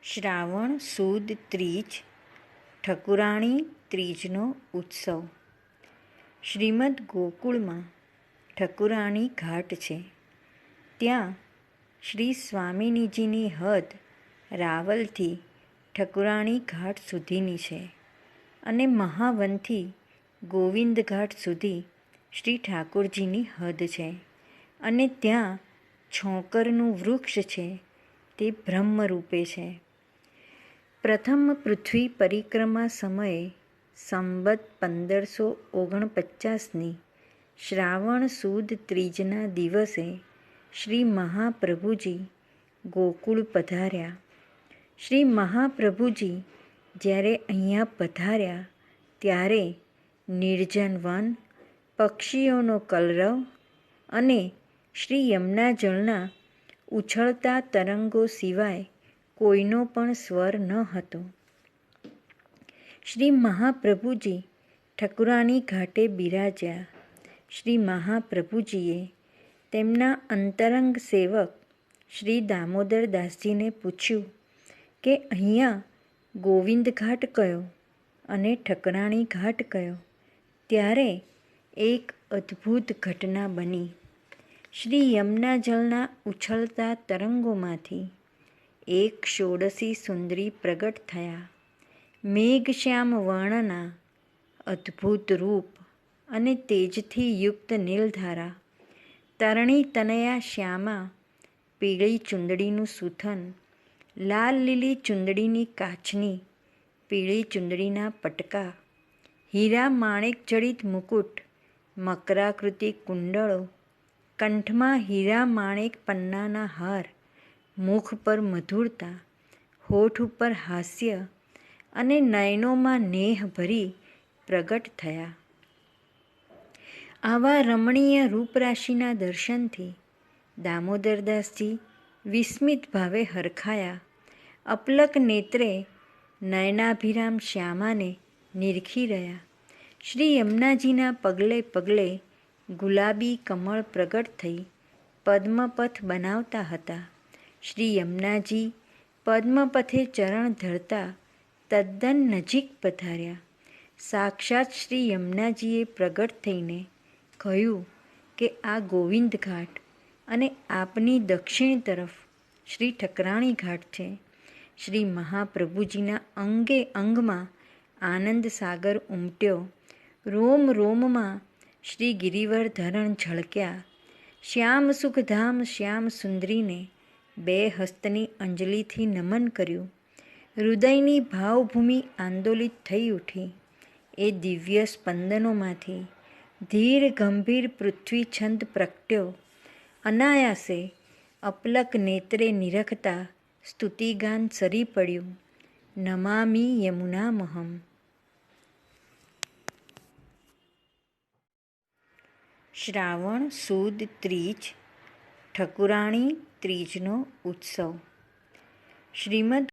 શ્રાવણ સુદ ત્રીજ ઠકુરાણી ત્રીજનો ઉત્સવ. શ્રીમદ ગોકુળમાં ઠકુરાણી ઘાટ છે. ત્યાં શ્રી સ્વામિનીજીની હદ રાવલથી ઠકુરાણી ઘાટ સુધીની છે અને મહાવનથી ગોવિંદ ઘાટ સુધી શ્રી ઠાકોરજીની હદ છે અને ત્યાં છોંકરનું વૃક્ષ છે તે બ્રહ્મરૂપે છે. પ્રથમ પૃથ્વી પરિક્રમા સમયે સંવત 1549ની શ્રાવણ સુદ ત્રીજના દિવસે શ્રી મહાપ્રભુજી ગોકુળ પધાર્યા. શ્રી મહાપ્રભુજી જ્યારે અહીંયા પધાર્યા ત્યારે નિર્જન વન, પક્ષીઓનો કલરવ અને શ્રી યમુના જળના ઉછળતા તરંગો સિવાય કોઈનો પણ સ્વર ન હતો. શ્રી મહાપ્રભુજી ઠકુરાણી ઘાટે બિરાજ્યા. શ્રી મહાપ્રભુજીએ તેમના અંતરંગ સેવક શ્રી દામોદરદાસજીને પૂછ્યું કે અહીંયા ગોવિંદ ઘાટ કયો અને ઠકરાણી ઘાટ કયો? ત્યારે એક અદ્ભુત ઘટના બની. શ્રી યમુના જળના ઉછળતા તરંગોમાંથી એક ષોડશી સુંદરી પ્રગટ થયા. મેઘશ્યામ વર્ણના અદ્ભુત રૂપ અને તેજથી યુક્ત નીલધારા, તરણી તનયા શ્યામા, પીળી ચુંદડીનું સુથન, લાલ લીલી ચુંદડીની કાચની, પીળી ચુંદડીના પટકા, હીરા માણેક જડિત મુકુટ, મકરાકૃતિ કુંડળો, કંઠમાં હીરા માણેક પન્નાના હાર, મુખ પર મધુરતા, હોઠ ઉપર હાસ્ય અને નયનોમાં નેહ ભરી પ્રગટ થયા. આવા રમણીય રૂપરાશિના દર્શનથી દામોદરદાસજી વિસ્મિત ભાવે હરખાયા. અપલક નેત્રે નયનાભિરામ શ્યામાને નિરખી રહ્યા. શ્રી યમુનાજીના પગલે પગલે ગુલાબી કમળ પ્રગટ થઈ પદ્મપથ બનાવતા હતા. શ્રી યમુનાજી પદ્મપથે ચરણ ધરતા તદ્દન નજીક પધાર્યા. સાક્ષાત શ્રી યમુનાજીએ પ્રગટ થઈને કહ્યું કે આ ગોવિંદ ઘાટ અને આપની દક્ષિણ તરફ શ્રી ઠકરાણી ઘાટ છે. શ્રી મહાપ્રભુજીના અંગે અંગમાં આનંદ સાગર ઉમટ્યો. રોમ રોમમાં શ્રી ગિરિવર ધરણ ઝળક્યા. શ્યામ સુખધામ શ્યામ સુંદરીને બે હસ્તની અંજલિથી નમન કર્યું. હૃદયની ભાવભૂમિ આંદોલિત થઈ ઉઠી. એ દિવ્ય સ્પંદનોમાંથી ધીર ગંભીર પૃથ્વી છંદ પ્રગટ્યો. અનાયાસે અપલક નેત્રે નિરખતા સ્તુતિગાન સરી પડ્યું. નમામિ યમુનામહં. શ્રાવણ સુદ ત્રીજ ઠકુરાણી ત્રીજનો ઉત્સવ. શ્રીમદ